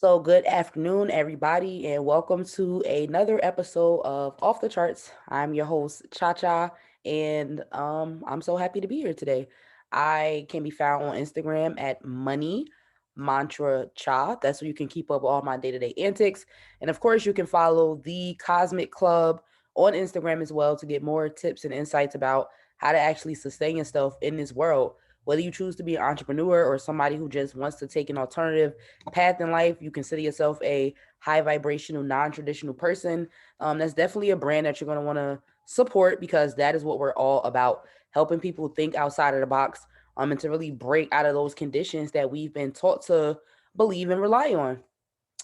So, good afternoon, everybody, and welcome to another episode of Off the Charts. I'm your host, Cha Cha, and I'm so happy to be here today. I can be found on Instagram at Money Mantra Cha. That's where you can keep up with all my day to day antics. And of course, you can follow the Cosmic Club on Instagram as well to get more tips and insights about how to actually sustain yourself in this world. Whether you choose to be an entrepreneur or somebody who just wants to take an alternative path in life, you consider yourself a high vibrational, non traditional person, that's definitely a brand that you're going to want to support because that is what we're all about, helping people think outside of the box, and to really break out of those conditions that we've been taught to believe and rely on.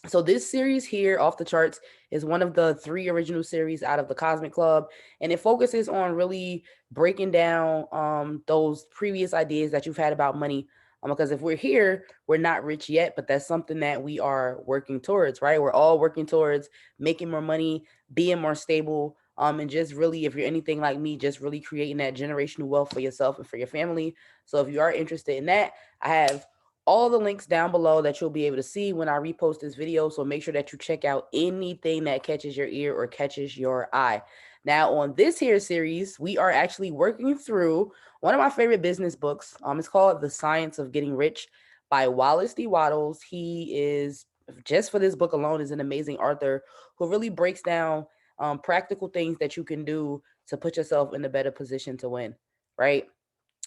So this series here, Off the Charts, is one of the three original series out of the Cosmic Club, and it focuses on really breaking down those previous ideas that you've had about money. Because if we're here, we're not rich yet, but that's something that we are working towards, right? We're all working towards making more money, being more stable, and just really, if you're anything like me, just really creating that generational wealth for yourself and for your family. So if you are interested in that, I have all the links down below that you'll be able to see when I repost this video. So make sure that you check out anything that catches your ear or catches your eye. Now, on this here series, we are actually working through one of my favorite business books. It's called The Science of Getting Rich by Wallace D. Wattles. He is, just for this book alone, is an amazing author who really breaks down practical things that you can do to put yourself in a better position to win, right?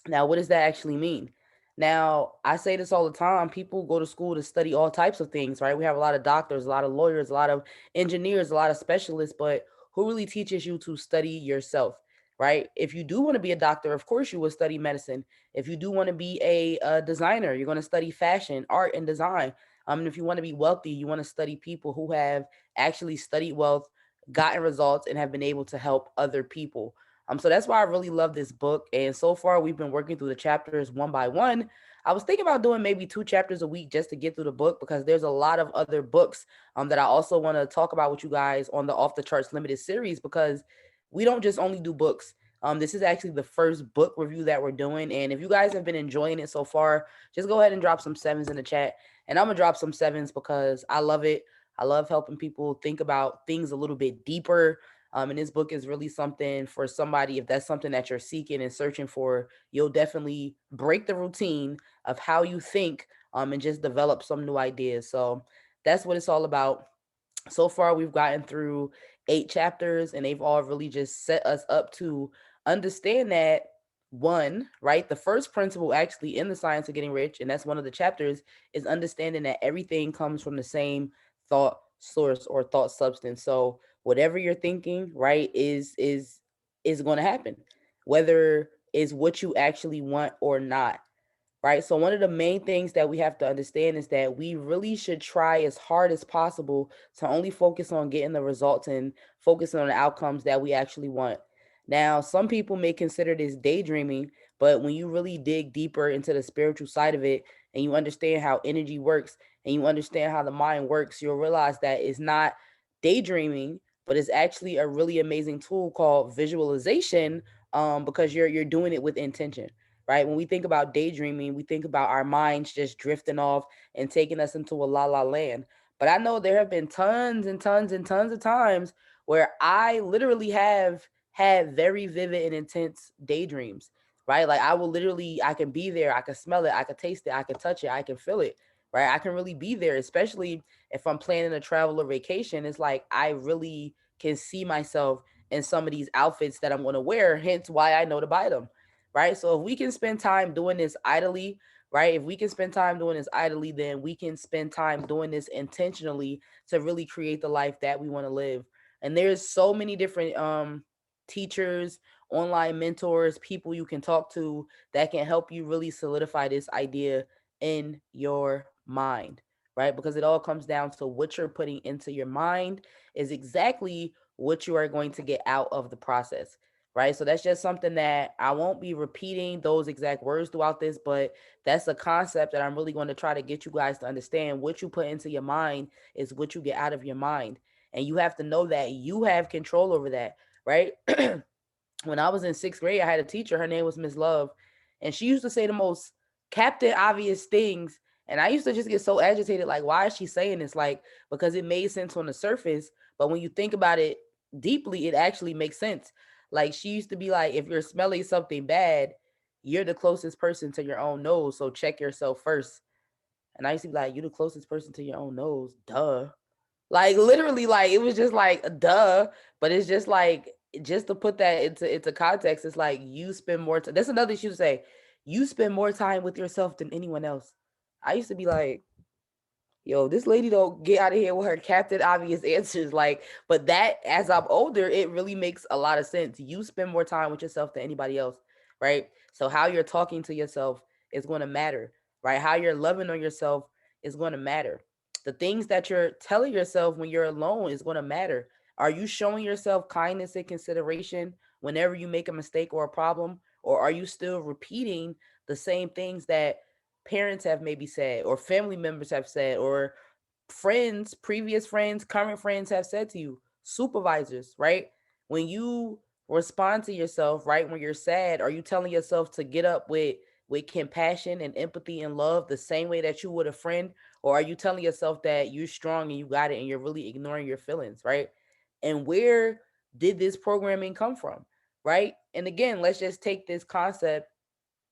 Now, what does that actually mean? Now, I say this all the time. People go to school to study all types of things, right? We have a lot of doctors, a lot of lawyers, a lot of engineers, a lot of specialists, but who really teaches you to study yourself, right? If you do want to be a doctor, of course you will study medicine. If you do want to be a designer, you're going to study fashion, art, and design. And if you want to be wealthy, you want to study people who have actually studied wealth, gotten results, and have been able to help other people. So that's why I really love this book. And so far, we've been working through the chapters one by one. I was thinking about doing maybe two chapters a week just to get through the book because there's a lot of other books that I also want to talk about with you guys on the Off the Charts Limited series because we don't just only do books. This is actually the first book review that we're doing. And if you guys have been enjoying it so far, just go ahead and drop some sevens in the chat. And I'm going to drop some sevens because I love it. I love helping people think about things a little bit deeper, and this book is really something for somebody. If that's something that you're seeking and searching for, you'll definitely break the routine of how you think, and just develop some new ideas. So that's what it's all about. So far, we've gotten through 8 chapters, and they've all really just set us up to understand that one, right? The first principle actually in the science of getting rich, and that's one of the chapters, is understanding that everything comes from the same thought source or thought substance. So whatever you're thinking, right, is going to happen, whether it's what you actually want or not, right? So one of the main things that we have to understand is that we really should try as hard as possible to only focus on getting the results and focusing on the outcomes that we actually want. Now, some people may consider this daydreaming, but when you really dig deeper into the spiritual side of it and you understand how energy works and you understand how the mind works, you'll realize that it's not daydreaming, but it's actually a really amazing tool called visualization, because you're doing it with intention, right? When we think about daydreaming, we think about our minds just drifting off and taking us into a la la land. But I know there have been tons and tons and tons of times where I literally have had very vivid and intense daydreams, right? Like I will literally, I can be there, I can smell it, I can taste it, I can touch it, I can feel it, right? I can really be there, especially if I'm planning a travel or vacation. It's like I really can see myself in some of these outfits that I'm going to wear, hence why I know to buy them, right? So if we can spend time doing this idly, right? If we can spend time doing this idly, then we can spend time doing this intentionally to really create the life that we want to live. And there's so many different teachers, online mentors, people you can talk to that can help you really solidify this idea in your mind, right? Because it all comes down to what you're putting into your mind is exactly what you are going to get out of the process, right? So that's just something that I won't be repeating those exact words throughout this, but that's a concept that I'm really going to try to get you guys to understand. What you put into your mind is what you get out of your mind. And you have to know that you have control over that, right? When I was in sixth grade, I had a teacher. Her name was Miss Love, and she used to say the most captain obvious things. And I used to just get so agitated, like, why is she saying this? Like, because it made sense on the surface, but when you think about it deeply, it actually makes sense. Like, she used to be like, if you're smelling something bad, you're the closest person to your own nose, so check yourself first. And I used to be like, you the closest person to your own nose, duh. Like literally, like it was just like duh. But it's just like, just to put that into context, it's like you spend more time. That's another issue to say. You spend more time with yourself than anyone else. I used to be like, yo, this lady don't get out of here with her captain obvious answers. Like, but that as I'm older, it really makes a lot of sense. You spend more time with yourself than anybody else, right? So how you're talking to yourself is going to matter, right? How you're loving on yourself is going to matter. The things that you're telling yourself when you're alone is going to matter. Are you showing yourself kindness and consideration whenever you make a mistake or a problem? Or are you still repeating the same things that parents have maybe said, or family members have said, or friends, previous friends, current friends have said to you, supervisors, right? When you respond to yourself, right, when you're sad, are you telling yourself to get up with compassion and empathy and love the same way that you would a friend? Or are you telling yourself that you're strong and you got it and you're really ignoring your feelings, right? And where did this programming come from, right? And again, let's just take this concept,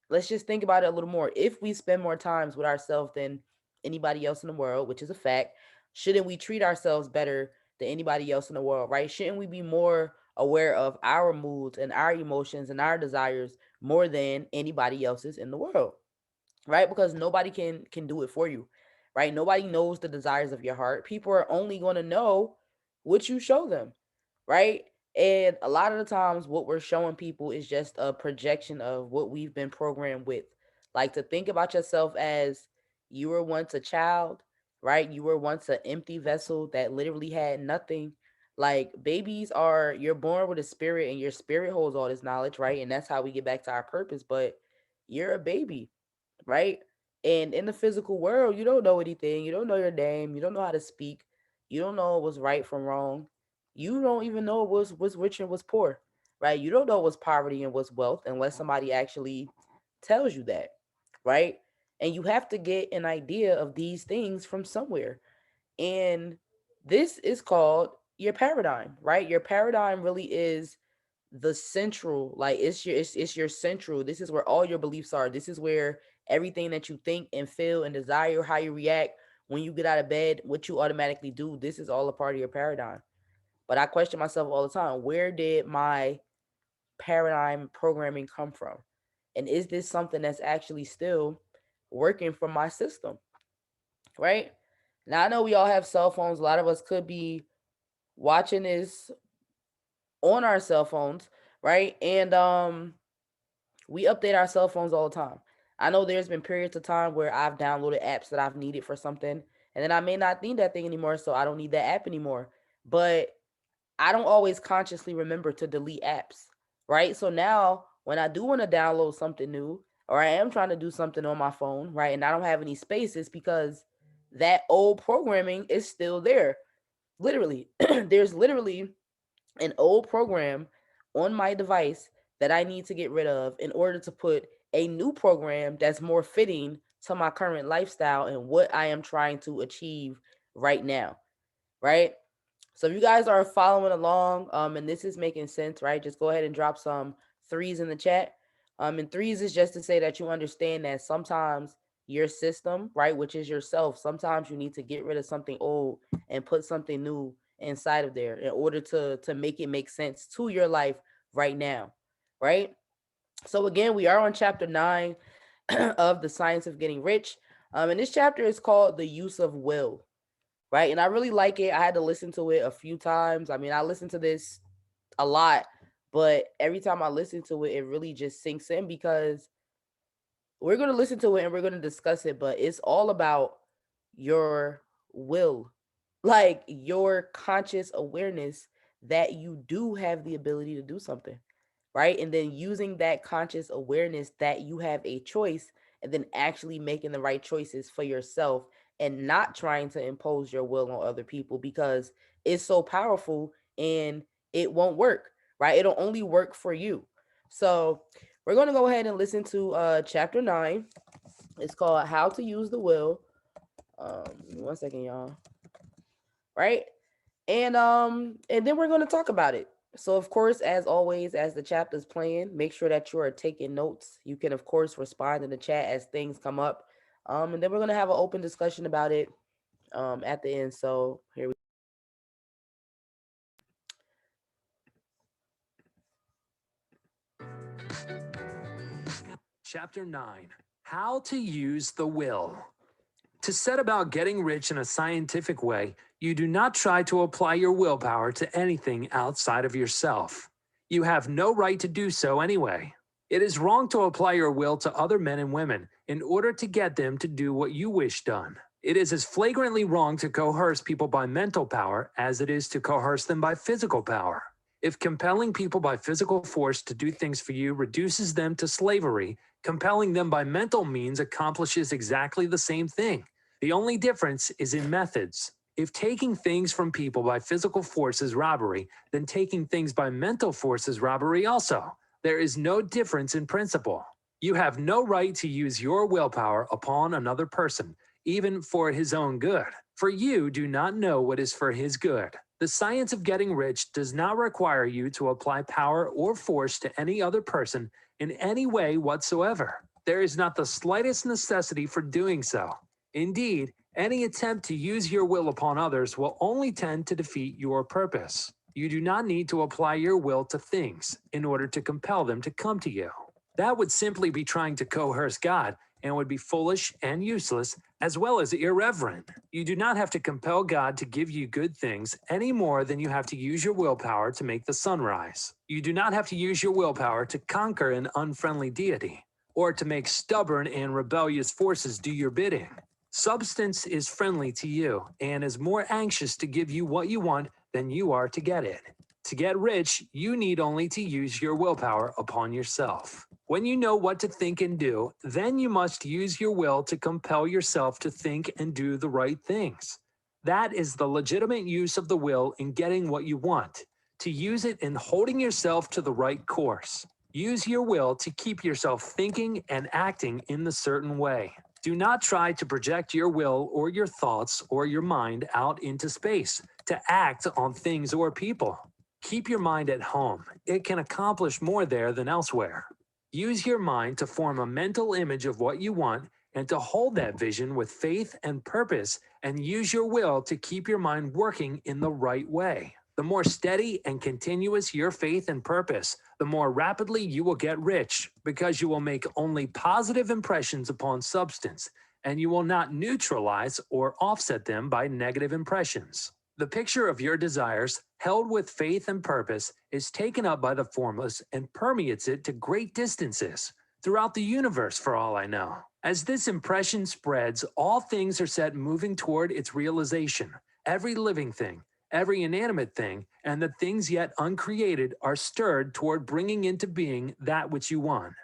let's just think about it a little more. If we spend more times with ourselves than anybody else in the world, which is a fact, shouldn't we treat ourselves better than anybody else in the world, right? Shouldn't we be more aware of our moods and our emotions and our desires more than anybody else's in the world, right? Because nobody can do it for you, right? Nobody knows the desires of your heart. People are only going to know what you show them, right? And a lot of the times, what we're showing people is just a projection of what we've been programmed with. Like, to think about yourself as you were once a child, right? You were once an empty vessel that literally had nothing. Like, babies are, you're born with a spirit, and your spirit holds all this knowledge, right? And that's how we get back to our purpose. But you're a baby, right? And in the physical world, you don't know anything. You don't know your name. You don't know how to speak. You don't know what's right from wrong. You don't even know what's rich and what's poor, right? You don't know what's poverty and what's wealth unless somebody actually tells you that, right? And you have to get an idea of these things from somewhere. And this is called your paradigm, right? Your paradigm really is the central, like it's your central. This is where all your beliefs are. This is where everything that you think and feel and desire, how you react when you get out of bed, what you automatically do, this is all a part of your paradigm. But I question myself all the time, where did my paradigm programming come from? And is this something that's actually still working for my system, right? Now I know we all have cell phones. A lot of us could be watching this on our cell phones, right? And we update our cell phones all the time. I know there's been periods of time where I've downloaded apps that I've needed for something, and then I may not need that thing anymore, so I don't need that app anymore. But I don't always consciously remember to delete apps, right? So now when I do want to download something new, or I am trying to do something on my phone, right, and I don't have any spaces because that old programming is still there. Literally, there's literally an old program on my device that I need to get rid of in order to put a new program that's more fitting to my current lifestyle and what I am trying to achieve right now, right? So if you guys are following along, and this is making sense, right? Just go ahead and drop some threes in the chat. And threes is just to say that you understand that sometimes your system, right, which is yourself, sometimes you need to get rid of something old and put something new inside of there in order to make it make sense to your life right now, right? So again, we are on chapter 9 of the science of getting rich. And this chapter is called the use of will, right? And I really like it. I had to listen to it a few times. I mean, I listened to this a lot, but every time I listen to it, it really just sinks in because we're going to listen to it and we're going to discuss it, but it's all about your will, like your conscious awareness that you do have the ability to do something, right? And then using that conscious awareness that you have a choice and then actually making the right choices for yourself and not trying to impose your will on other people because it's so powerful and it won't work, right? It'll only work for you. So, we're going to go ahead and listen to chapter 9. It's called How to Use the Will. Give me 1 second, y'all. Right? And then we're going to talk about it. So of course, as always, as the chapter's playing, make sure that you are taking notes. You can of course respond in the chat as things come up. And then we're going to have an open discussion about it at the end. So here we Chapter 9. How to use the will. To set about getting rich in a scientific way, you do not try to apply your willpower to anything outside of yourself. You have no right to do so anyway. It is wrong to apply your will to other men and women in order to get them to do what you wish done. It is as flagrantly wrong to coerce people by mental power as it is to coerce them by physical power. If compelling people by physical force to do things for you reduces them to slavery, compelling them by mental means accomplishes exactly the same thing. The only difference is in methods. If taking things from people by physical force is robbery, then taking things by mental force is robbery also. There is no difference in principle. You have no right to use your willpower upon another person, even for his own good, for you do not know what is for his good. The science of getting rich does not require you to apply power or force to any other person in any way whatsoever. There is not the slightest necessity for doing so. Indeed, any attempt to use your will upon others will only tend to defeat your purpose. You do not need to apply your will to things in order to compel them to come to you. That would simply be trying to coerce God and would be foolish and useless as well as irreverent. You do not have to compel God to give you good things any more than you have to use your willpower to make the sun rise. You do not have to use your willpower to conquer an unfriendly deity or to make stubborn and rebellious forces do your bidding. Substance is friendly to you and is more anxious to give you what you want than you are to get it. To get rich, you need only to use your willpower upon yourself. When you know what to think and do, then you must use your will to compel yourself to think and do the right things. That is the legitimate use of the will in getting what you want, to use it in holding yourself to the right course. Use your will to keep yourself thinking and acting in the certain way. Do not try to project your will or your thoughts or your mind out into space to act on things or people. Keep your mind at home. It can accomplish more there than elsewhere. Use your mind to form a mental image of what you want and to hold that vision with faith and purpose, and use your will to keep your mind working in the right way. The more steady and continuous your faith and purpose, the more rapidly you will get rich, because you will make only positive impressions upon substance, and you will not neutralize or offset them by negative impressions. The picture of your desires, held with faith and purpose, is taken up by the formless and permeates it to great distances, throughout the universe for all I know. As this impression spreads, all things are set moving toward its realization. Every living thing, every inanimate thing, and the things yet uncreated are stirred toward bringing into being that which you want.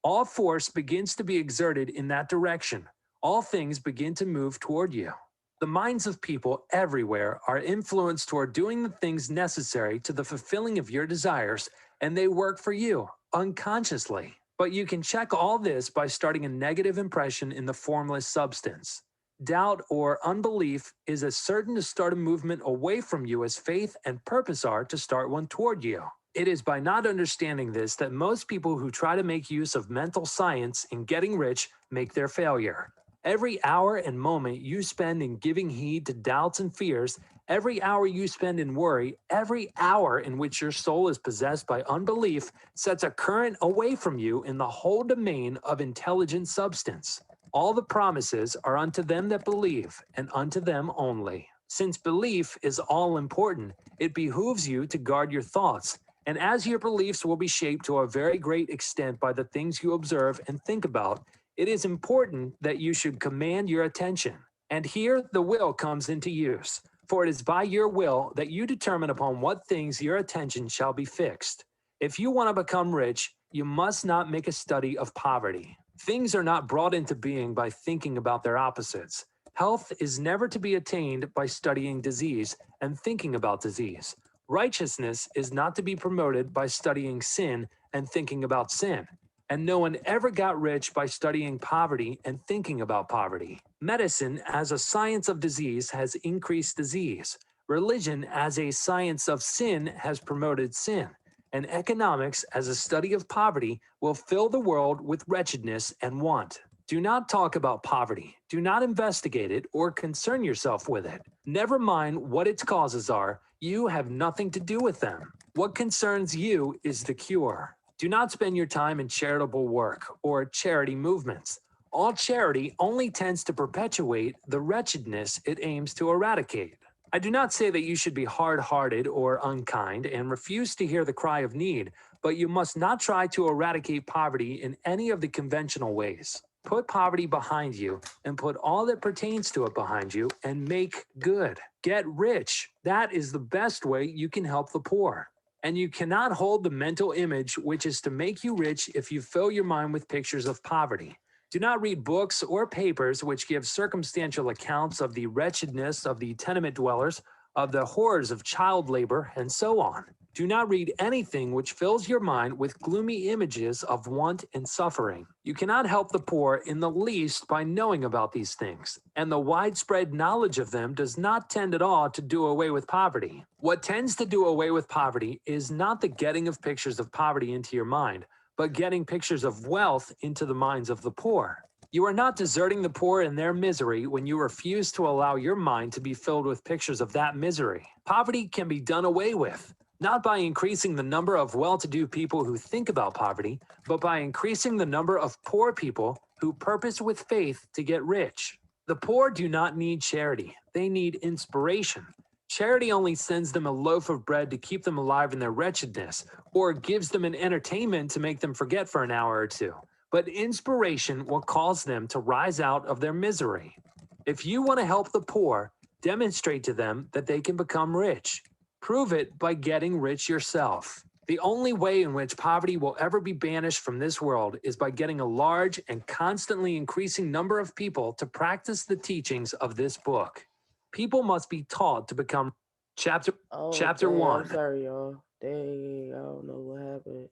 All force begins to be exerted in that direction. All things begin to move toward you. The minds of people everywhere are influenced toward doing the things necessary to the fulfilling of your desires, and they work for you, unconsciously. But you can check all this by starting a negative impression in the formless substance. Doubt or unbelief is as certain to start a movement away from you as faith and purpose are to start one toward you. It is by not understanding this that most people who try to make use of mental science in getting rich make their failure. Every hour and moment you spend in giving heed to doubts and fears, every hour you spend in worry, every hour in which your soul is possessed by unbelief sets a current away from you in the whole domain of intelligent substance. All the promises are unto them that believe, and unto them only. Since belief is all important, it behooves you to guard your thoughts, and as your beliefs will be shaped to a very great extent by the things you observe and think about, it is important that you should command your attention. And here the will comes into use, for it is by your will that you determine upon what things your attention shall be fixed. If you want to become rich, you must not make a study of poverty. Things are not brought into being by thinking about their opposites. Health is never to be attained by studying disease and thinking about disease. Righteousness is not to be promoted by studying sin and thinking about sin. And no one ever got rich by studying poverty and thinking about poverty. Medicine as a science of disease has increased disease. Religion as a science of sin has promoted sin. And economics as a study of poverty will fill the world with wretchedness and want. Do not talk about poverty. Do not investigate it or concern yourself with it. Never mind what its causes are, you have nothing to do with them. What concerns you is the cure. Do not spend your time in charitable work or charity movements. All charity only tends to perpetuate the wretchedness it aims to eradicate. I do not say that you should be hard hearted or unkind and refuse to hear the cry of need, but you must not try to eradicate poverty in any of the conventional ways. Put poverty behind you and put all that pertains to it behind you and make good. Get rich. That is the best way you can help the poor. And you cannot hold the mental image which is to make you rich if you fill your mind with pictures of poverty. Do not read books or papers which give circumstantial accounts of the wretchedness of the tenement dwellers, of the horrors of child labor, and so on. Do not read anything which fills your mind with gloomy images of want and suffering. You cannot help the poor in the least by knowing about these things, and the widespread knowledge of them does not tend at all to do away with poverty. What tends to do away with poverty is not the getting of pictures of poverty into your mind, but getting pictures of wealth into the minds of the poor. You are not deserting the poor in their misery when you refuse to allow your mind to be filled with pictures of that misery. Poverty can be done away with, not by increasing the number of well to do people who think about poverty, but by increasing the number of poor people who purpose with faith to get rich. The poor do not need charity, they need inspiration. Charity only sends them a loaf of bread to keep them alive in their wretchedness, or gives them an entertainment to make them forget for an hour or two. But inspiration will cause them to rise out of their misery. If you want to help the poor, demonstrate to them that they can become rich. Prove it by getting rich yourself. The only way in which poverty will ever be banished from this world is by getting a large and constantly increasing number of people to practice the teachings of this book. People must be taught to become chapter Oh chapter dang, I'm 1. sorry, y'all. Dang, I don't know what happened.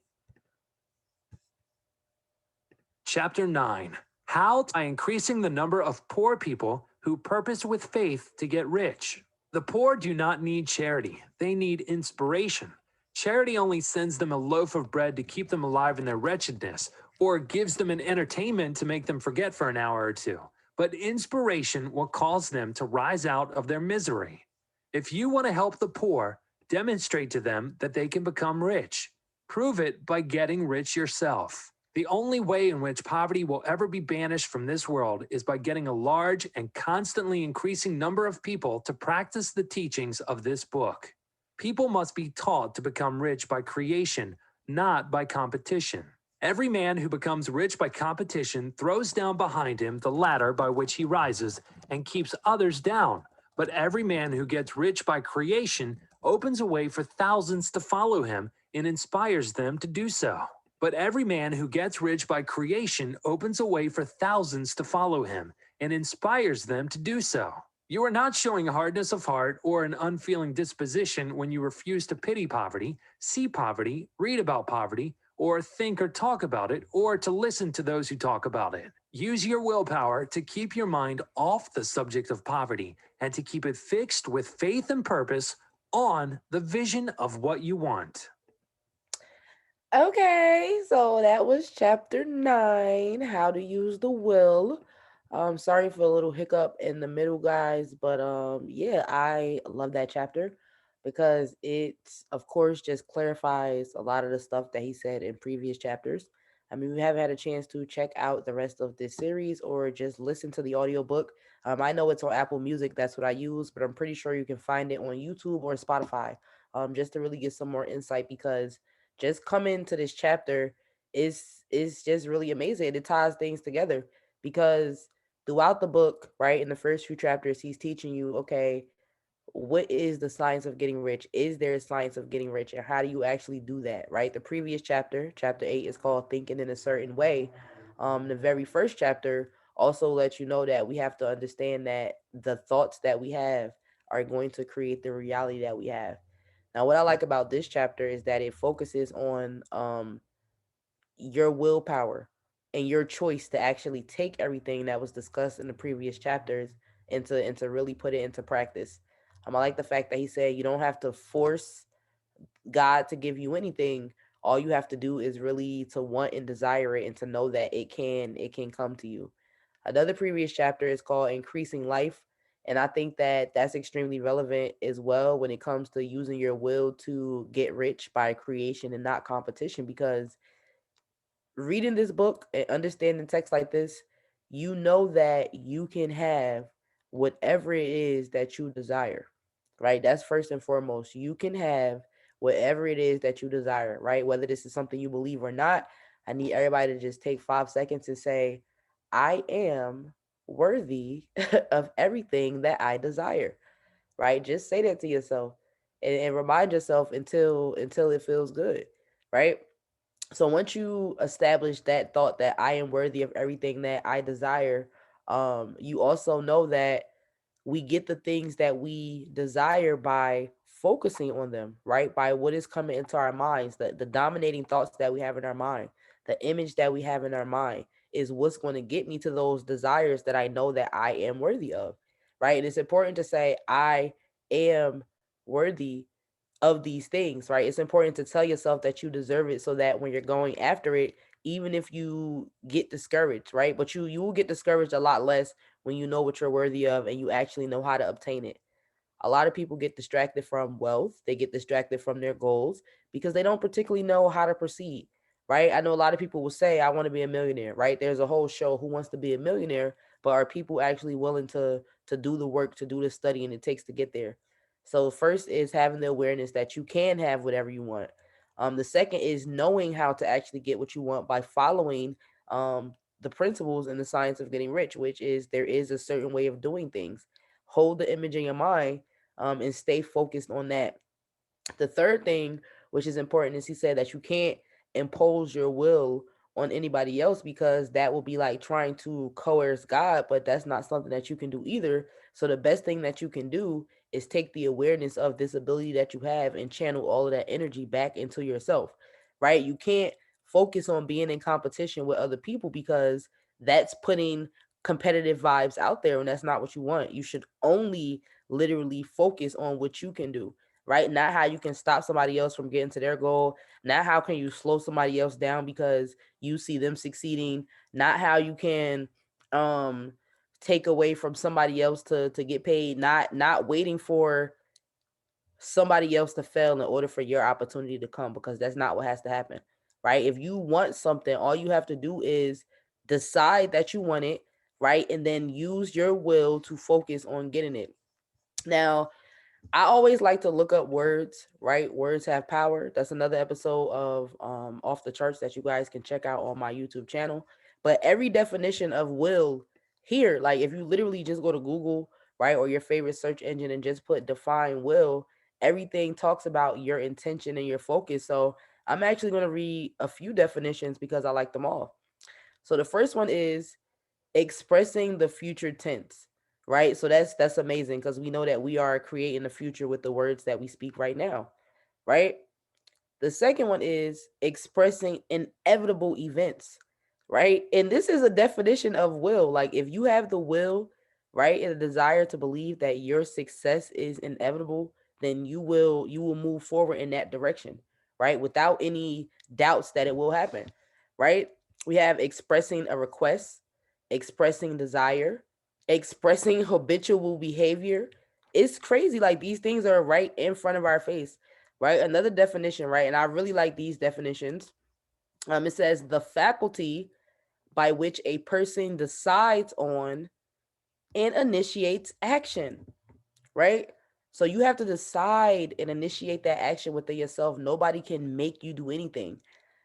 Chapter 9. How by increasing the number of poor people who purpose with faith to get rich. The poor do not need charity, they need inspiration. Charity only sends them a loaf of bread to keep them alive in their wretchedness, or gives them an entertainment to make them forget for an hour or two. But inspiration will cause them to rise out of their misery. If you want to help the poor, demonstrate to them that they can become rich. Prove it by getting rich yourself. The only way in which poverty will ever be banished from this world is by getting a large and constantly increasing number of people to practice the teachings of this book. People must be taught to become rich by creation, not by competition. Every man who becomes rich by competition throws down behind him the ladder by which he rises and keeps others down. But every man who gets rich by creation opens a way for thousands to follow him and inspires them to do so. But every man who gets rich by creation opens a way for thousands to follow him and inspires them to do so. You are not showing hardness of heart or an unfeeling disposition when you refuse to pity poverty, see poverty, read about poverty, or think or talk about it, or to listen to those who talk about it. Use your willpower to keep your mind off the subject of poverty and to keep it fixed with faith and purpose on the vision of what you want. Okay, so that was chapter 9, how to use the will. Sorry for a little hiccup in the middle, guys, but yeah, I love that chapter because it, of course, just clarifies a lot of the stuff that he said in previous chapters. I mean, we haven't had a chance to check out the rest of this series or just listen to the audiobook. I know it's on Apple Music, that's what I use, but I'm pretty sure you can find it on YouTube or Spotify, just to really get some more insight because just coming to this chapter is just really amazing. It ties things together because throughout the book, right, in the first few chapters, he's teaching you, okay, what is the science of getting rich? Is there a science of getting rich? And how do you actually do that, right? The previous chapter, chapter 8, is called Thinking in a Certain Way. The very first chapter also lets you know that we have to understand that the thoughts that we have are going to create the reality that we have. Now, what I like about this chapter is that it focuses on your willpower. and your choice to actually take everything that was discussed in the previous chapters and to really put it into practice. I like the fact that he said you don't have to force God to give you anything. All you have to do is really to want and desire it and to know that it can come to you. Another previous chapter is called Increasing Life. And I think that that's extremely relevant as well when it comes to using your will to get rich by creation and not competition. Because reading this book and understanding text like this, you know that you can have whatever it is that you desire, right? That's first and foremost. You can have whatever it is that you desire, right? Whether this is something you believe or not, I need everybody to just take 5 seconds and say, I am worthy of everything that I desire, right? Just say that to yourself and remind yourself until it feels good, right? So once you establish that thought that I am worthy of everything that I desire, you also know that we get the things that we desire by focusing on them, right? By what is coming into our minds, the dominating thoughts that we have in our mind, the image that we have in our mind is what's going to get me to those desires that I know that I am worthy of, right? And it's important to say, I am worthy of these things, right? It's important to tell yourself that you deserve it so that when you're going after it, even if you get discouraged, right? But you will get discouraged a lot less when you know what you're worthy of and you actually know how to obtain it. A lot of people get distracted from wealth, they get distracted from their goals because they don't particularly know how to proceed, right? I know a lot of people will say, I want to be a millionaire, right? There's a whole show, Who Wants to Be a Millionaire, but are people actually willing to do the work, to do the studying it takes to get there? So first is having the awareness that you can have whatever you want. The second is knowing how to actually get what you want by following the principles in the science of getting rich, which is there is a certain way of doing things. Hold the image in your mind, and stay focused on that. The third thing, which is important, is he said that you can't impose your will on anybody else because that will be like trying to coerce God, but that's not something that you can do either. So the best thing that you can do is take the awareness of this ability that you have and channel all of that energy back into yourself, right? You can't focus on being in competition with other people because that's putting competitive vibes out there and that's not what you want. You should only literally focus on what you can do, right? Not how you can stop somebody else from getting to their goal. Not how can you slow somebody else down because you see them succeeding. Not how you can um take away from somebody else to get paid. Not waiting for somebody else to fail in order for your opportunity to come because that's not what has to happen. Right? If you want something, all you have to do is decide that you want it, right? And then use your will to focus on getting it. Now, I always like to look up words, right? Words have power. That's another episode of Off the Charts that you guys can check out on my YouTube channel. But every definition of will here, like if you literally just go to Google, right, or your favorite search engine and just put define will, everything talks about your intention and your focus. So I'm actually going to read a few definitions because I like them all. So the first one is expressing the future tense, right? So that's amazing because we know that we are creating the future with the words that we speak right now, right? The second one is expressing inevitable events, right? And this is a definition of will. Like if you have the will, right, and a desire to believe that your success is inevitable, then you will move forward in that direction, right? Without any doubts that it will happen, right? We have expressing a request, expressing desire, expressing habitual behavior. It's crazy. Like these things are right in front of our face, right? Another definition, right? And I really like these definitions. It says the faculty by which a person decides on and initiates action, right? So you have to decide and initiate that action within yourself. Nobody can make you do anything.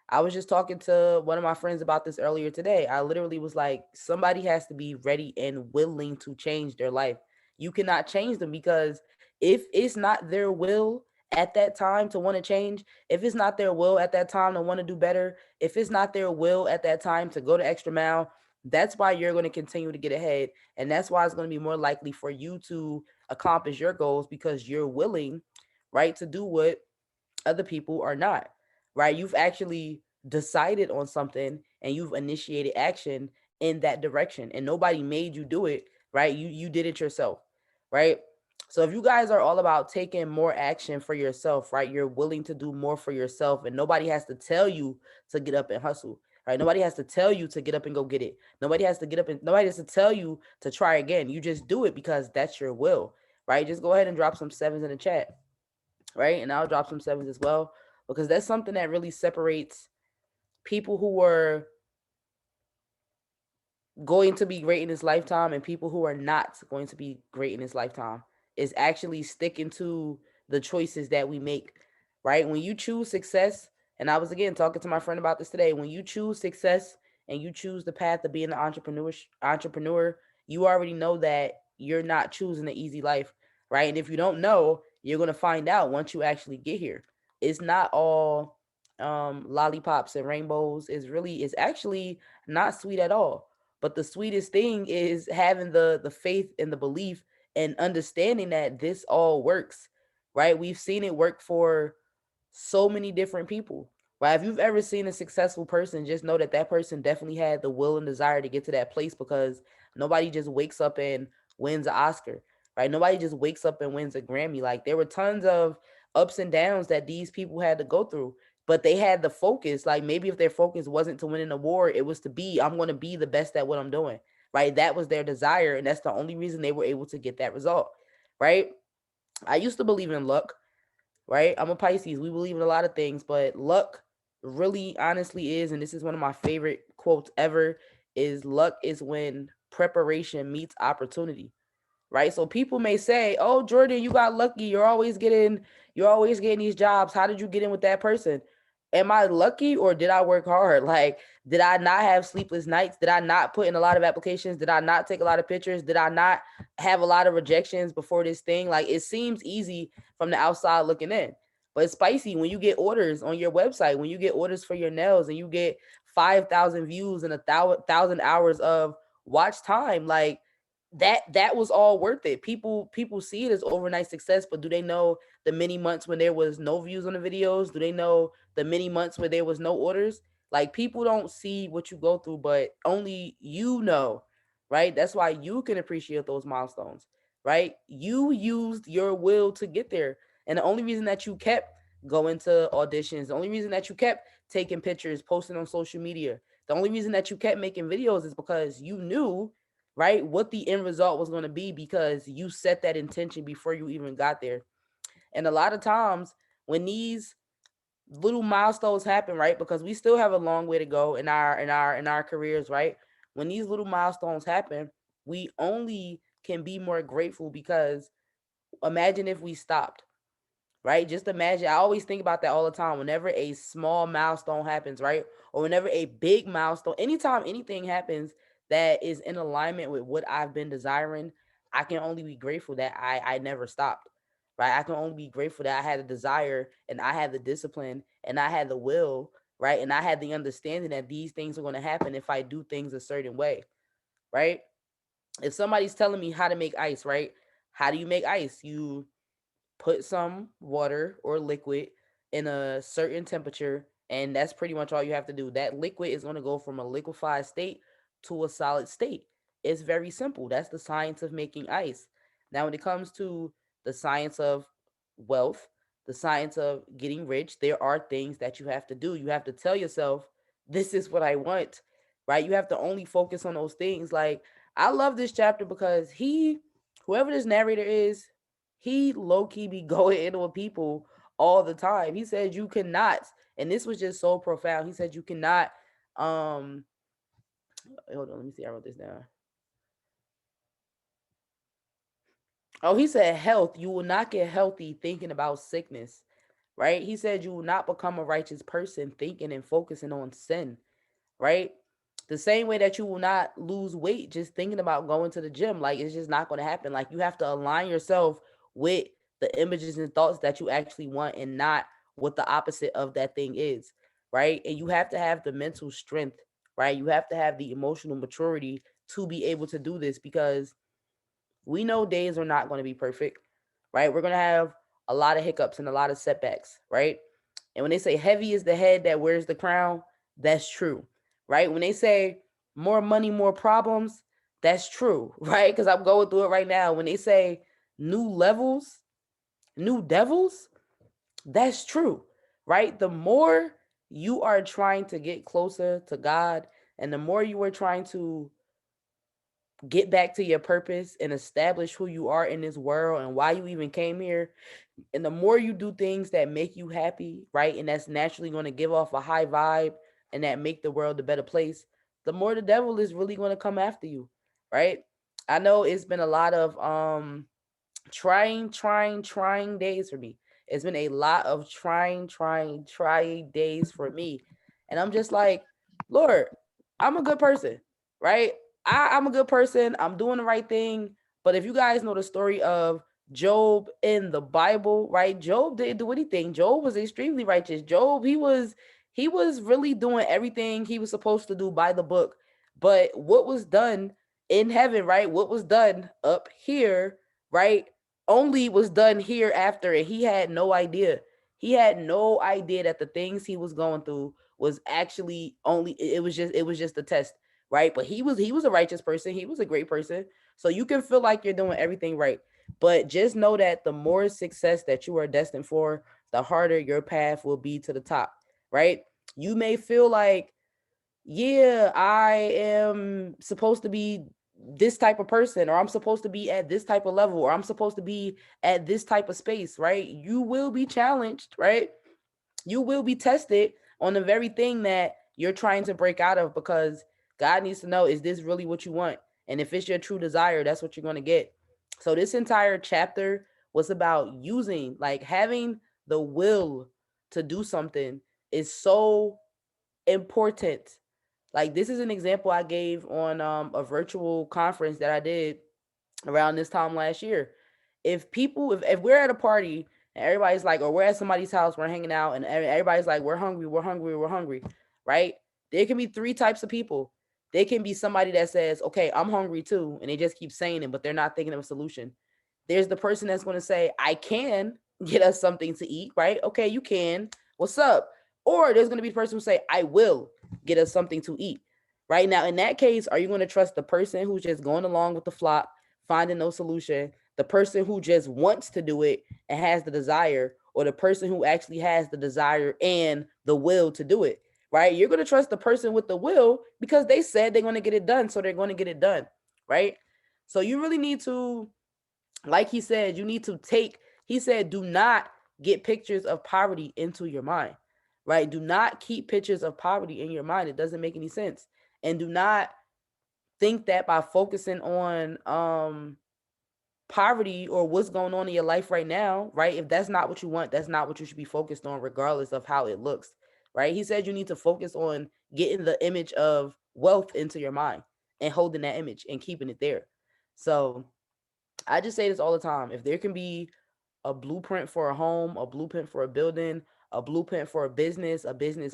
I was just talking to one of my friends about this earlier today. I literally was like, somebody has to be ready and willing to change their life. You cannot change them because if it's not their will at that time to want to change, if it's not their will at that time to want to do better, if it's not their will at that time to go the extra mile, that's why you're going to continue to get ahead. And that's why it's going to be more likely for you to accomplish your goals because you're willing, right, to do what other people are not, right? You've actually decided on something and you've initiated action in that direction, and nobody made you do it, right? You did it yourself, right? So if you guys are all about taking more action for yourself, right? You're willing to do more for yourself, and nobody has to tell you to get up and hustle, right? Nobody has to tell you to get up and go get it. Nobody has to tell you to try again. You just do it because that's your will, right? Just go ahead and drop some sevens in the chat, right? And I'll drop some sevens as well, because that's something that really separates people who were going to be great in this lifetime and people who are not going to be great in this lifetime, is actually sticking to the choices that we make, right? When you choose success, and I was again talking to my friend about this today, when you choose success and you choose the path of being an entrepreneur, you already know that you're not choosing the easy life, right? And if you don't know, you're going to find out once you actually get here. It's not all lollipops and rainbows. It's actually not sweet at all. But the sweetest thing is having the faith and the belief and understanding that this all works, right? We've seen it work for so many different people, right? If you've ever seen a successful person, just know that that person definitely had the will and desire to get to that place, because nobody just wakes up and wins an Oscar, right? Nobody just wakes up and wins a Grammy. Like, there were tons of ups and downs that these people had to go through, but they had the focus. Like, maybe if their focus wasn't to win an award, it was to be, I'm going to be the best at what I'm doing, right? That was their desire, and that's the only reason they were able to get that result, right? I used to believe in luck, right? I'm a Pisces. We believe in a lot of things, but luck really honestly is, and this is one of my favorite quotes ever, is luck is when preparation meets opportunity, right? So people may say, "Oh, Jordan, you got lucky. You're always getting these jobs. How did you get in with that person?" Am I lucky, or did I work hard? Like, did I not have sleepless nights? Did I not put in a lot of applications? Did I not take a lot of pictures? Did I not have a lot of rejections before this thing? Like, it seems easy from the outside looking in, but it's spicy when you get orders on your website, when you get orders for your nails, and you get 5,000 views and 1,000 hours of watch time. Like, that was all worth it. People see it as overnight success, but do they know the many months when there was no views on the videos? Do they know the many months where there was no orders? Like, people don't see what you go through, but only you know, right? That's why you can appreciate those milestones, right? You used your will to get there. And the only reason that you kept going to auditions, the only reason that you kept taking pictures, posting on social media, the only reason that you kept making videos is because you knew, right, what the end result was going to be, because you set that intention before you even got there. And a lot of times when these little milestones happen, right, because we still have a long way to go in our careers, right? When these little milestones happen, we only can be more grateful, because imagine if we stopped, right? Just imagine. I always think about that all the time. Whenever a small milestone happens, right? Or whenever a big milestone, anytime anything happens that is in alignment with what I've been desiring, I can only be grateful that I never stopped. Right? I can only be grateful that I had the desire, and I had the discipline, and I had the will, right? And I had the understanding that these things are going to happen if I do things a certain way, right? If somebody's telling me how to make ice, right? How do you make ice? You put some water or liquid in a certain temperature, and that's pretty much all you have to do. That liquid is going to go from a liquefied state to a solid state. It's very simple. That's the science of making ice. Now, when it comes to the science of wealth, the science of getting rich, there are things that you have to do. You have to tell yourself, this is what I want, right? You have to only focus on those things. Like, I love this chapter because whoever this narrator is, he low key be going in with people all the time. He said you cannot, and this was just so profound. He said you cannot. Um, hold on, let me see. I wrote this down. Oh, he said health. You will not get healthy thinking about sickness, right? He said you will not become a righteous person thinking and focusing on sin, right? The same way that you will not lose weight just thinking about going to the gym. Like, it's just not going to happen. Like, you have to align yourself with the images and thoughts that you actually want, and not what the opposite of that thing is, right? And you have to have the mental strength, right? You have to have the emotional maturity to be able to do this, because we know days are not going to be perfect, right? We're going to have a lot of hiccups and a lot of setbacks, right? And when they say heavy is the head that wears the crown, that's true, right? When they say more money, more problems, that's true, right? Because I'm going through it right now. When they say new levels, new devils, that's true, right? The more you are trying to get closer to God and the more you are trying to get back to your purpose and establish who you are in this world and why you even came here, and the more you do things that make you happy, right? And that's naturally going to give off a high vibe and that make the world a better place, the more the devil is really going to come after you, right? I know it's been a lot of trying days for me. It's been a lot of trying days for me. And I'm just like, Lord, I'm a good person, right? I'm a good person. I'm doing the right thing. But if you guys know the story of Job in the Bible, right? Job didn't do anything. Job was extremely righteous. Job, he was really doing everything he was supposed to do by the book. But what was done in heaven, right? What was done up here, right? Only was done hereafter, and he had no idea. He had no idea that the things he was going through was actually only it was just a test, right? But he was a righteous person. He was a great person. So you can feel like you're doing everything right. But just know that the more success that you are destined for, the harder your path will be to the top, right? You may feel like, yeah, I am supposed to be this type of person, or I'm supposed to be at this type of level, or I'm supposed to be at this type of space, right? You will be challenged, right? You will be tested on the very thing that you're trying to break out of, because God needs to know, is this really what you want? And if it's your true desire, that's what you're going to get. So this entire chapter was about using, like, having the will to do something is so important. Like, this is an example I gave on a virtual conference that I did around this time last year. If we're at a party and everybody's like, or we're at somebody's house, we're hanging out, and everybody's like, we're hungry, we're hungry, we're hungry, right? There can be three types of people. There can be somebody that says, okay, I'm hungry too, and they just keep saying it, but they're not thinking of a solution. There's the person that's going to say, I can get us something to eat, right? Okay, you can. What's up? Or there's going to be the person who say, I will get us something to eat. Right now, in that case, are you going to trust the person who's just going along with the flock, finding no solution, the person who just wants to do it and has the desire, or the person who actually has the desire and the will to do it? Right? You're going to trust the person with the will because they said they're going to get it done, so they're going to get it done, right? So you really need to, like he said, you need to take, he said, do not get pictures of poverty into your mind, right? Do not keep pictures of poverty in your mind. It doesn't make any sense. And do not think that by focusing on poverty or what's going on in your life right now, right? If that's not what you want, that's not what you should be focused on, regardless of how it looks, right? He said you need to focus on getting the image of wealth into your mind and holding that image and keeping it there. So I just say this all the time. If there can be a blueprint for a home, a blueprint for a building, a blueprint for a business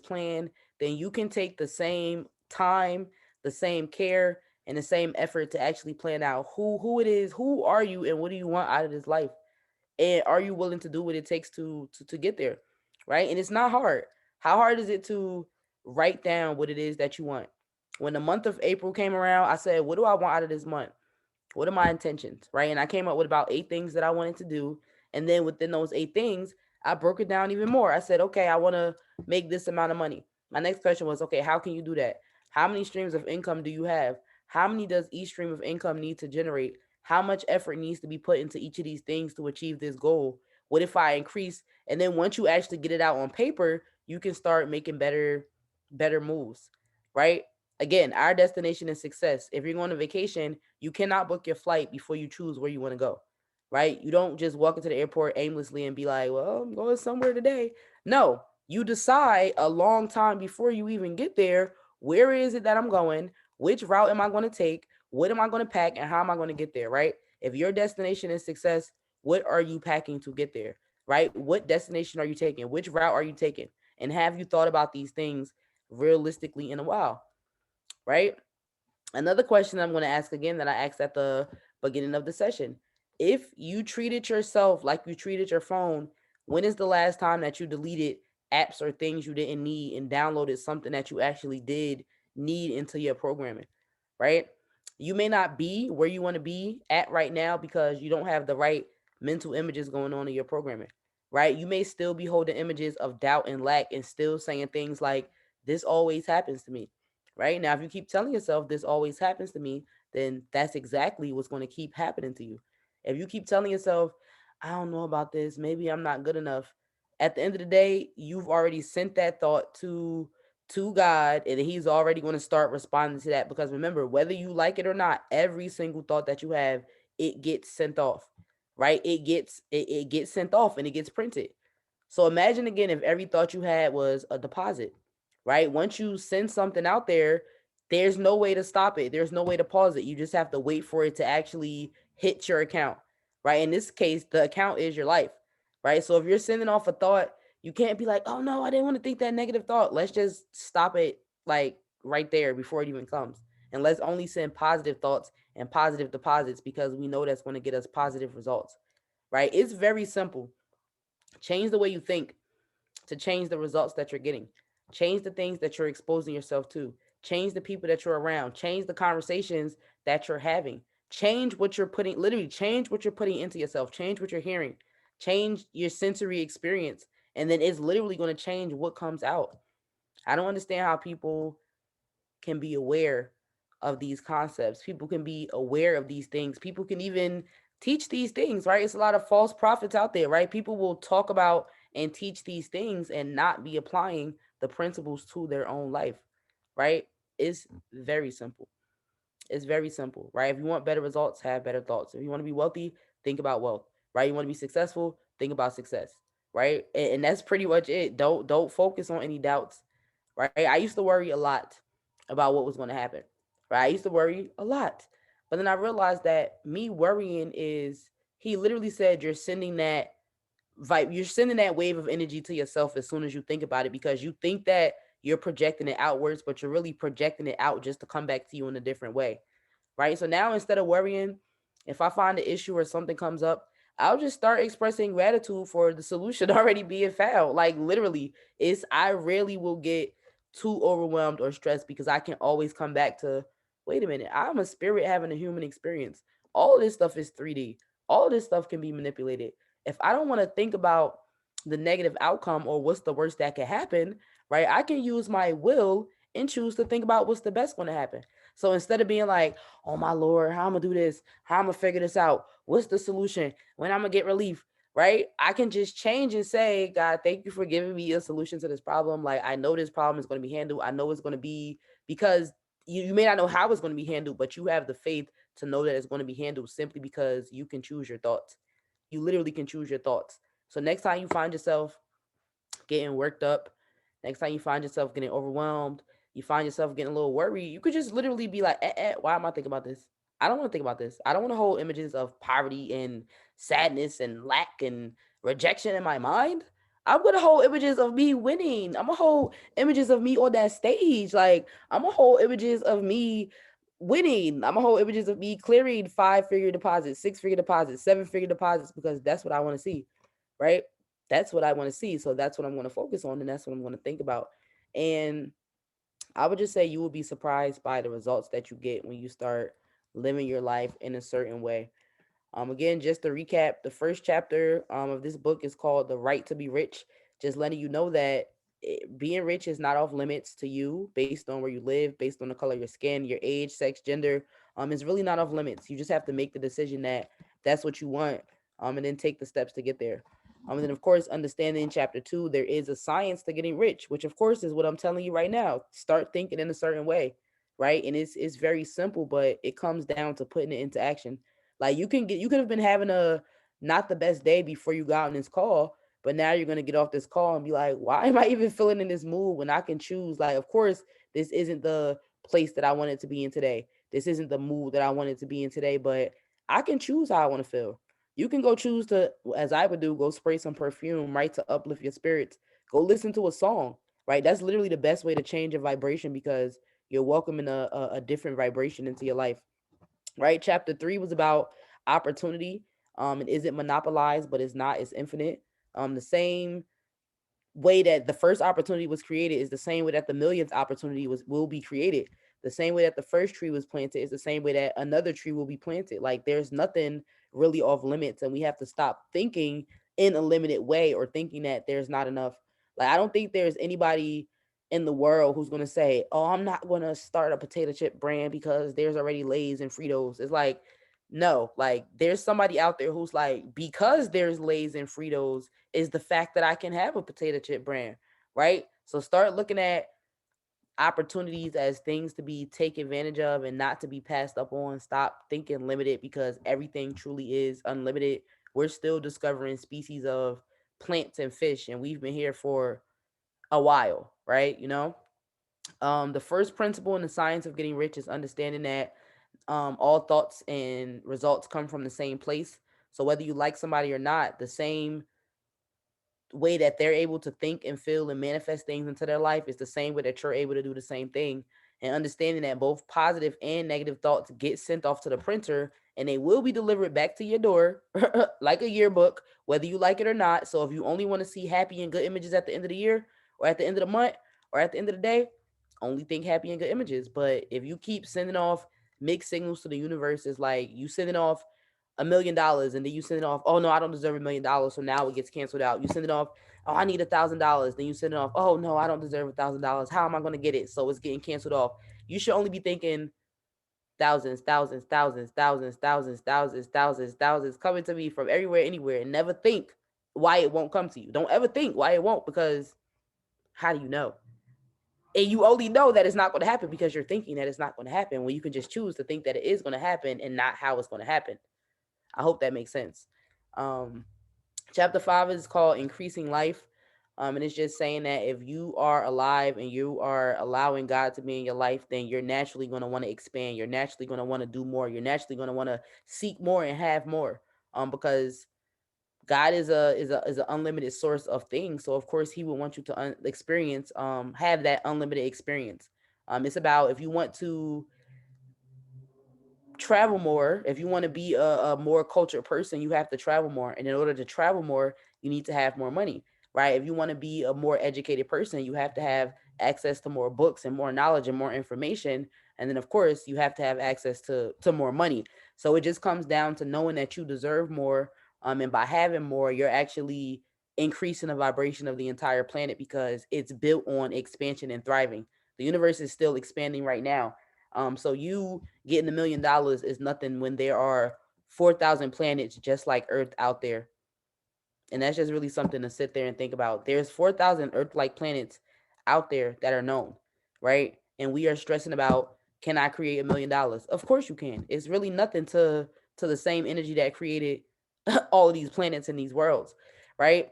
plan, then you can take the same time, the same care, and the same effort to actually plan out who it is, who are you, and what do you want out of this life, and are you willing to do what it takes to get there, right? And it's not hard. How hard is it to write down what it is that you want? When the month of April came around, I said, what do I want out of this month? What are my intentions, right? And I came up with about 8 things that I wanted to do. And then within those 8 things, I broke it down even more. I said, okay, I want to make this amount of money. My next question was, okay, how can you do that? How many streams of income do you have? How many does each stream of income need to generate? How much effort needs to be put into each of these things to achieve this goal? What if I increase? And then once you actually get it out on paper, you can start making better moves, right? Again, our destination is success. If you're going on vacation, you cannot book your flight before you choose where you want to go, right? You don't just walk into the airport aimlessly and be like, well, I'm going somewhere today. No, you decide a long time before you even get there, where is it that I'm going? Which route am I going to take? What am I going to pack? And how am I going to get there, right? If your destination is success, what are you packing to get there, right? What destination are you taking? Which route are you taking? And have you thought about these things realistically in a while, right? Another question I'm going to ask again that I asked at the beginning of the session. If you treated yourself like you treated your phone, when is the last time that you deleted apps or things you didn't need and downloaded something that you actually did need into your programming, right? You may not be where you want to be at right now because you don't have the right mental images going on in your programming, right? You may still be holding images of doubt and lack and still saying things like, this always happens to me, right? Now, if you keep telling yourself this always happens to me, then that's exactly what's going to keep happening to you. If you keep telling yourself, I don't know about this, maybe I'm not good enough, at the end of the day, you've already sent that thought to God, and he's already going to start responding to that, because remember, whether you like it or not, every single thought that you have, it gets sent off, right? It gets sent off and it gets printed. So imagine again if every thought you had was a deposit, right? Once you send something out there, there's no way to stop it. There's no way to pause it. You just have to wait for it to actually hit your account, right? In this case, the account is your life, right? So if you're sending off a thought, you can't be like, oh no, I didn't want to think that negative thought. Let's just stop it like right there before it even comes. And let's only send positive thoughts and positive deposits, because we know that's going to get us positive results, right? It's very simple. Change the way you think to change the results that you're getting. Change the things that you're exposing yourself to. Change the people that you're around. Change the conversations that you're having. Change what you're putting, literally, change what you're putting into yourself. Change what you're hearing. Change your sensory experience. And then it's literally going to change what comes out. I don't understand how people can be aware of these concepts. People can be aware of these things. People can even teach these things, right? It's a lot of false prophets out there, right? People will talk about and teach these things and not be applying the principles to their own life, right? It's very simple. It's very simple, right? If you want better results, have better thoughts. If you want to be wealthy, think about wealth, right? You want to be successful, think about success, right? And that's pretty much it. Don't focus on any doubts, right? I used to worry a lot about what was going to happen, right? I used to worry a lot, but then I realized that me worrying is, he literally said, you're sending that vibe, you're sending that wave of energy to yourself as soon as you think about it, because you think that you're projecting it outwards, but you're really projecting it out just to come back to you in a different way, right? So now instead of worrying, if I find an issue or something comes up, I'll just start expressing gratitude for the solution already being found. Like literally, it's, I rarely will get too overwhelmed or stressed, because I can always come back to, wait a minute, I'm a spirit having a human experience. All of this stuff is 3D. All of this stuff can be manipulated. If I don't want to think about the negative outcome or what's the worst that could happen, right? I can use my will and choose to think about what's the best going to happen. So instead of being like, oh my Lord, how I'm gonna do this, how I'm gonna figure this out, what's the solution, when I'm gonna get relief, right? I can just change and say, God, thank you for giving me a solution to this problem. Like, I know this problem is gonna be handled. I know it's gonna be, because you may not know how it's gonna be handled, but you have the faith to know that it's gonna be handled, simply because you can choose your thoughts. You literally can choose your thoughts. So next time you find yourself getting worked up, next time you find yourself getting overwhelmed, you find yourself getting a little worried, you could just literally be like, why am I thinking about this? I don't want to think about this. I don't want to hold images of poverty and sadness and lack and rejection in my mind. I'm gonna hold images of me winning. I'm gonna hold images of me on that stage. Like, I'm gonna hold images of me winning. I'm gonna hold images of me clearing 5-figure deposits, 6-figure deposits, 7-figure deposits, because that's what I want to see, right? That's what I want to see. So that's what I'm going to focus on, and that's what I'm going to think about. And I would just say you will be surprised by the results that you get when you start living your life in a certain way. Again, just to recap, the first chapter of this book is called The Right to Be Rich, just letting you know that being rich is not off limits to you based on where you live, based on the color of your skin, your age, sex, gender. It's really not off limits. You just have to make the decision that that's what you want, and then take the steps to get there. And then, of course, understanding in chapter 2, there is a science to getting rich, which, of course, is what I'm telling you right now. Start thinking in a certain way, right? And it's very simple, but it comes down to putting it into action. Like, you could have been having a not the best day before you got on this call, but now you're gonna get off this call and be like, why am I even feeling in this mood when I can choose? Like, of course, this isn't the place that I wanted to be in today. This isn't the mood that I wanted to be in today, but I can choose how I want to feel. You can go choose to, as I would do, go spray some perfume, right, to uplift your spirits. Go listen to a song, right? That's literally the best way to change your vibration, because you're welcoming a different vibration into your life, right? Chapter 3 was about opportunity. It isn't monopolized, but it's not. It's infinite. The same way that the first opportunity was created is the same way that the millionth opportunity will be created. The same way that the first tree was planted is the same way that another tree will be planted. Like there's nothing really off limits, and we have to stop thinking in a limited way or thinking that there's not enough. Like I don't think there's anybody in the world who's gonna say, "Oh, I'm not gonna start a potato chip brand because there's already Lay's and Fritos." It's like, no, like there's somebody out there who's like, because there's Lay's and Fritos, is the fact that I can have a potato chip brand, right? So start looking at opportunities as things to be taken advantage of and not to be passed up on. Stop thinking limited because everything truly is unlimited. We're still discovering species of plants and fish, and we've been here for a while, right? The first principle in the science of getting rich is understanding that all thoughts and results come from the same place. So whether you like somebody or not, the same way that they're able to think and feel and manifest things into their life is the same way that you're able to do the same thing. And understanding that both positive and negative thoughts get sent off to the printer and they will be delivered back to your door like a yearbook, whether you like it or not. So if you only want to see happy and good images at the end of the year or at the end of the month or at the end of the day, only think happy and good images. But if you keep sending off mixed signals to the universe, it's like you sending off $1 million and then you send it off, oh no, I don't deserve $1 million, so now it gets canceled out. You send it off, oh, I need $1,000, then you send it off, oh no, I don't deserve $1,000, how am I going to get it? So it's getting canceled off. You should only be thinking thousands, thousands, thousands, thousands, thousands, thousands, thousands, thousands coming to me from everywhere, anywhere, and never think why it won't come to you. Don't ever think why it won't, because how do you know? And you only know that it's not going to happen because you're thinking that it's not going to happen, when you can just choose to think that it is going to happen and not how it's going to happen. I hope that makes sense. Um, Chapter 5 is called Increasing Life. And it's just saying that if you are alive and you are allowing God to be in your life, then you're naturally going to want to expand. You're naturally going to want to do more. You're naturally going to want to seek more and have more. Because God is an unlimited source of things. So of course He will want you to experience, have that unlimited experience. It's about, if you want to travel more, if you want to be a more cultured person, you have to travel more, and in order to travel more, you need to have more money, right? If you want to be a more educated person, you have to have access to more books and more knowledge and more information, and then of course you have to have access to more money. So it just comes down to knowing that you deserve more, and by having more, you're actually increasing the vibration of the entire planet because it's built on expansion and thriving. The universe is still expanding right now. So you getting $1 million is nothing when there are 4,000 planets just like Earth out there. And that's just really something to sit there and think about. There's 4,000 Earth-like planets out there that are known, right? And we are stressing about, can I create $1 million? Of course you can. It's really nothing to the same energy that created all of these planets and these worlds, right?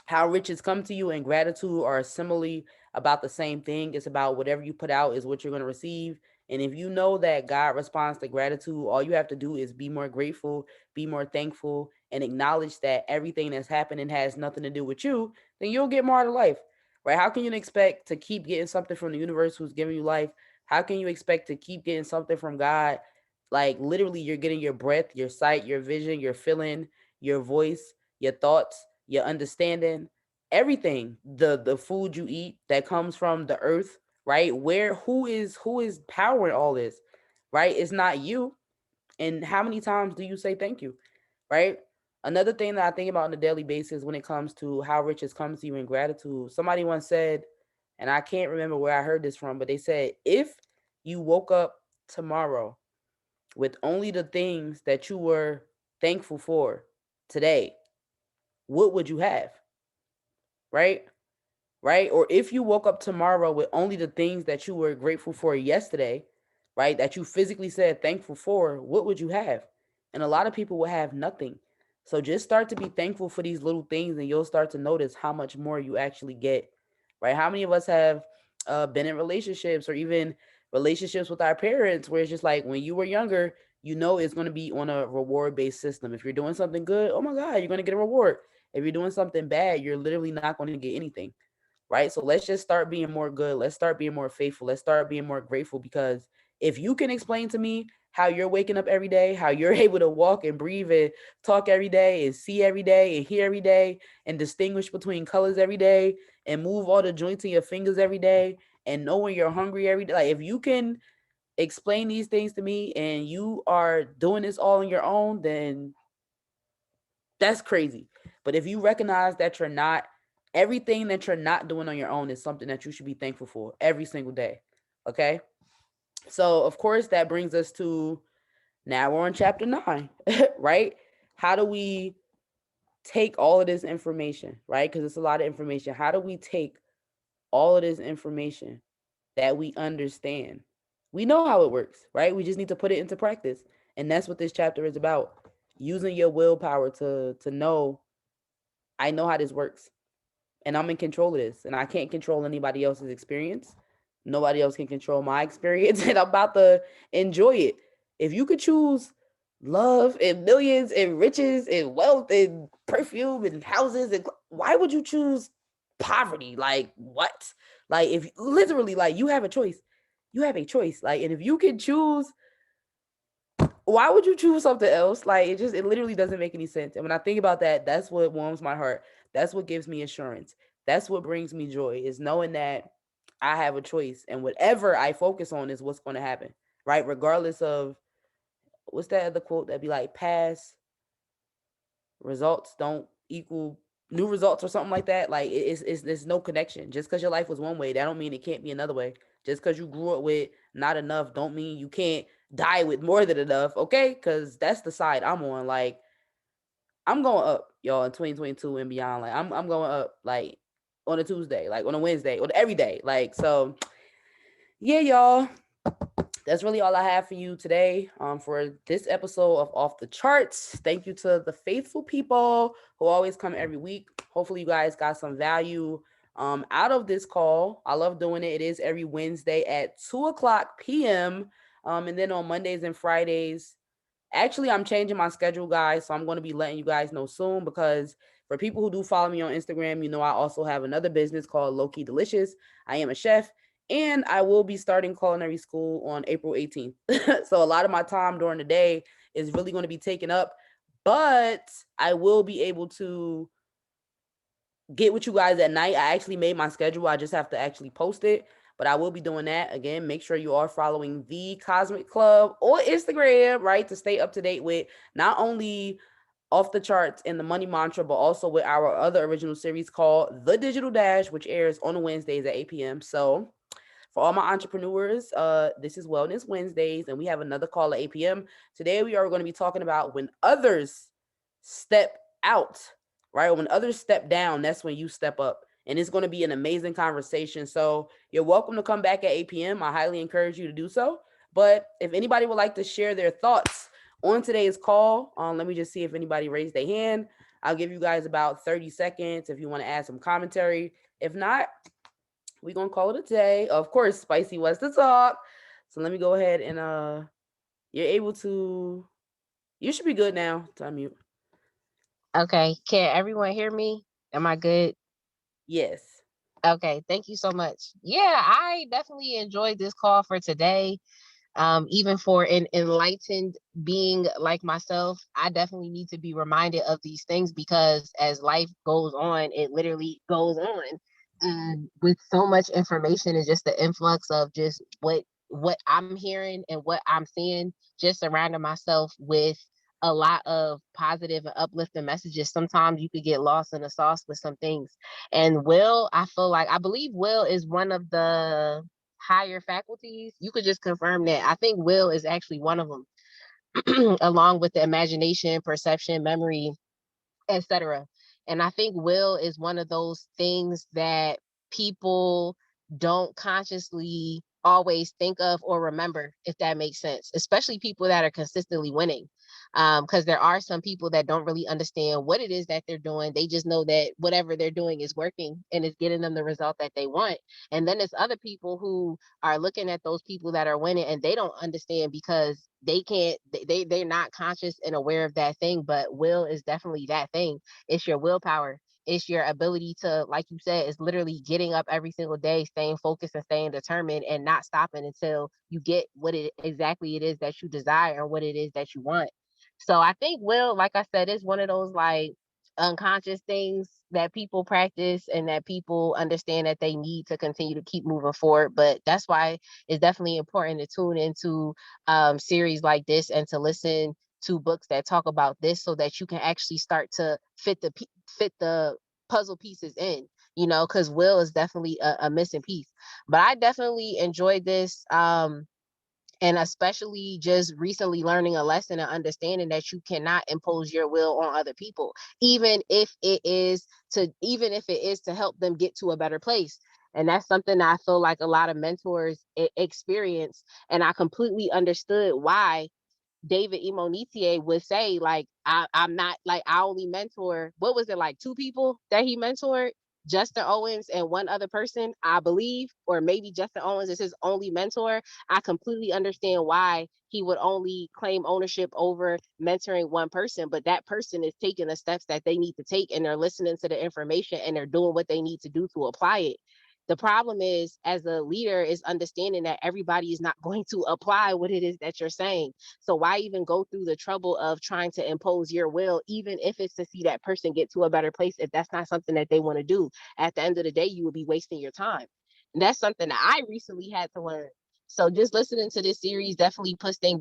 How riches come to you and gratitude are similarly about the same thing. It's about whatever you put out is what you're going to receive. And if you know that God responds to gratitude, all you have to do is be more grateful, be more thankful, and acknowledge that everything that's happening has nothing to do with you, then you'll get more out of life, right? How can you expect to keep getting something from the universe who's giving you life? How can you expect to keep getting something from God? Like literally, you're getting your breath, your sight, your vision, your feeling, your voice, your thoughts, your understanding, everything. The food you eat that comes from the earth, right? Where who is powering all this, right? It's not you. And how many times do you say thank you, right? Another thing that I think about on a daily basis when it comes to how riches comes to you in gratitude. Somebody once said, and I can't remember where I heard this from, but they said, if you woke up tomorrow with only the things that you were thankful for today, what would you have? Right? Right? Or if you woke up tomorrow with only the things that you were grateful for yesterday, right? That you physically said thankful for, what would you have? And a lot of people will have nothing. So just start to be thankful for these little things and you'll start to notice how much more you actually get, right? How many of us have been in relationships or even relationships with our parents where it's just like when you were younger, you know it's going to be on a reward based system. If you're doing something good, oh my God, you're going to get a reward. If you're doing something bad, you're literally not going to get anything, right? So let's just start being more good. Let's start being more faithful. Let's start being more grateful because if you can explain to me how you're waking up every day, how you're able to walk and breathe and talk every day and see every day and hear every day and distinguish between colors every day and move all the joints in your fingers every day and know when you're hungry every day, like if you can explain these things to me and you are doing this all on your own, then that's crazy. But if you recognize that you're not, everything that you're not doing on your own is something that you should be thankful for every single day. Okay. So, of course, that brings us to now we're on chapter 9, right? How do we take all of this information, right? Because it's a lot of information. How do we take all of this information that we understand? We know how it works, right? We just need to put it into practice. And that's what this chapter is about. Using your willpower to know, I know how this works and I'm in control of this and I can't control anybody else's experience. Nobody else can control my experience and I'm about to enjoy it. If you could choose love and millions and riches and wealth and perfume and houses, and why would you choose poverty? Like what? Like if literally like you have a choice. You have a choice. Like and if you can choose, why would you choose something else? Like it literally doesn't make any sense. And when I think about that, that's what warms my heart. That's what gives me assurance. That's what brings me joy is knowing that I have a choice and whatever I focus on is what's going to happen, right? Regardless of what's that other quote that be like past results don't equal new results or something like that. Like it's there's no connection. Just because your life was one way, that don't mean it can't be another way. Just because you grew up with not enough, don't mean you can't die with more than enough. Okay, because that's the side I'm on. Like I'm going up, y'all, in 2022 and beyond. Like I'm going up, like on a Tuesday, like on a Wednesday, or every day. Like so, yeah, y'all, that's really all I have for you today for this episode of Off the Charts. Thank you to the faithful people who always come every week. Hopefully, you guys got some value out of this call. I love doing it. It is every Wednesday at 2 o'clock p.m. And then on Mondays and Fridays, actually, I'm changing my schedule, guys. So I'm going to be letting you guys know soon because for people who do follow me on Instagram, you know I also have another business called Low-Key Delicious. I am a chef and I will be starting culinary school on April 18th. So a lot of my time during the day is really going to be taken up, but I will be able to get with you guys at night. I actually made my schedule. I just have to actually post it. But I will be doing that. Again, make sure you are following the Cosmic Club or Instagram, right? To stay up to date with not only Off the Charts and the Money Mantra, but also with our other original series called The Digital Dash, which airs on Wednesdays at 8 p.m. So for all my entrepreneurs, this is Wellness Wednesdays, and we have another call at 8 p.m. Today we are going to be talking about when others step out, right? When others step down, that's when you step up. And it's going to be an amazing conversation. So you're welcome to come back at 8 p.m. I highly encourage you to do so. But if anybody would like to share their thoughts on today's call, let me just see if anybody raised their hand. I'll give you guys about 30 seconds if you want to add some commentary. If not, we're gonna call it a day. Of course, Spicy wants to talk. So let me go ahead and you're able to, you should be good now to unmute. Okay. Can everyone hear me? Am I good? Yes. Okay. Thank you so much. Yeah, I definitely enjoyed this call for today. Even for an enlightened being like myself, I definitely need to be reminded of these things because as life goes on, it literally goes on. And with so much information and just the influx of just what I'm hearing and what I'm seeing, just surrounding myself with a lot of positive and uplifting messages. Sometimes you could get lost in the sauce with some things. And will, I feel like I believe will is one of the higher faculties. You could just confirm that. I think will is actually one of them, along with the imagination, perception, memory, etc. And I think will is one of those things that people don't consciously always think of or remember, if that makes sense, especially people that are consistently winning. Because there are some people that don't really understand what it is that they're doing. They just know that whatever they're doing is working and is getting them the result that they want. And then there's other people who are looking at those people that are winning and they don't understand because they can't they're not conscious and aware of that thing. But will is definitely that thing. It's your willpower. It's your ability to, like you said, is literally getting up every single day, staying focused and staying determined and not stopping until you get what it exactly it is that you desire and what it is that you want. So I think will, like I said, is one of those like unconscious things that people practice and that people understand that they need to continue to keep moving forward. But that's why it's definitely important to tune into series like this and to listen to books that talk about this so that you can actually start to fit the puzzle pieces in, you know, because will is definitely a missing piece. But I definitely enjoyed this. And especially just recently learning a lesson and understanding that you cannot impose your will on other people, even if it is to help them get to a better place. And that's something that I feel like a lot of mentors experience, and I completely understood why David Imonitie would say, like, I'm not like I only mentor, what was it, like two people that he mentored? Justin Owens and one other person, I believe, or maybe Justin Owens is his only mentor. I completely understand why he would only claim ownership over mentoring one person, but that person is taking the steps that they need to take and they're listening to the information and they're doing what they need to do to apply it. The problem is, as a leader, is understanding that everybody is not going to apply what it is that you're saying. So why even go through the trouble of trying to impose your will, even if it's to see that person get to a better place, if that's not something that they want to do? At the end of the day, you would be wasting your time. And that's something that I recently had to learn. So just listening to this series definitely puts things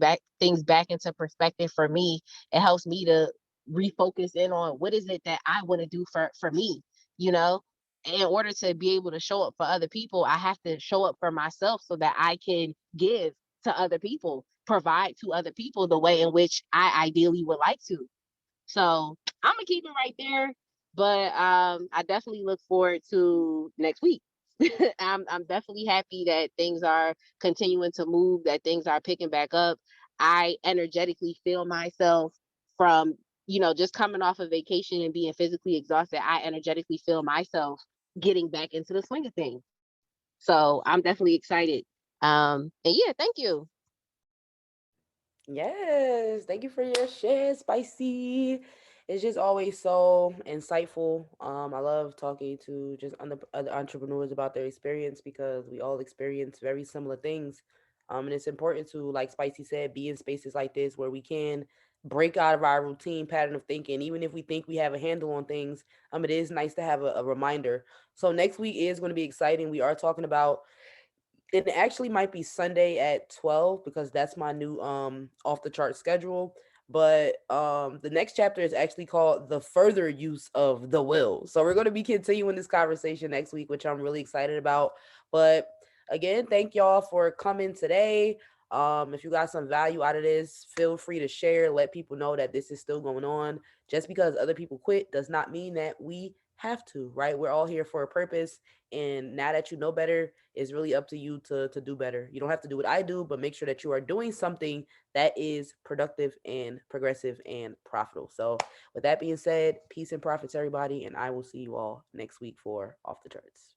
back into perspective for me. It helps me to refocus in on what is it that I want to do for me, you know? In order to be able to show up for other people, I have to show up for myself so that I can give to other people, provide to other people the way in which I ideally would like to. So I'm gonna keep it right there, but I definitely look forward to next week. I'm definitely happy that things are continuing to move, that things are picking back up. I energetically feel myself from, you know, just coming off of vacation and being physically exhausted. I energetically feel myself getting back into the swing of things. So I'm definitely excited. And yeah, thank you. Yes, thank you for your share, Spicy. It's just always so insightful. I love talking to just other entrepreneurs about their experience because we all experience very similar things. And it's important to, like Spicy said, be in spaces like this where we can break out of our routine pattern of thinking. Even if we think we have a handle on things, it is nice to have a reminder. So next week is going to be exciting. We are talking about, it actually might be Sunday at 12 because that's my new off the chart schedule. But the next chapter is actually called The Further Use of the Will. So we're going to be continuing this conversation next week, which I'm really excited about. But again, thank y'all for coming today. If you got some value out of this, feel free to share, let people know that this is still going on. Just because other people quit does not mean that we have to, right? We're all here for a purpose. And now that you know better, it's really up to you to do better. You don't have to do what I do, but make sure that you are doing something that is productive and progressive and profitable. So, with that being said, peace and profits, everybody. And I will see you all next week for Off the Charts.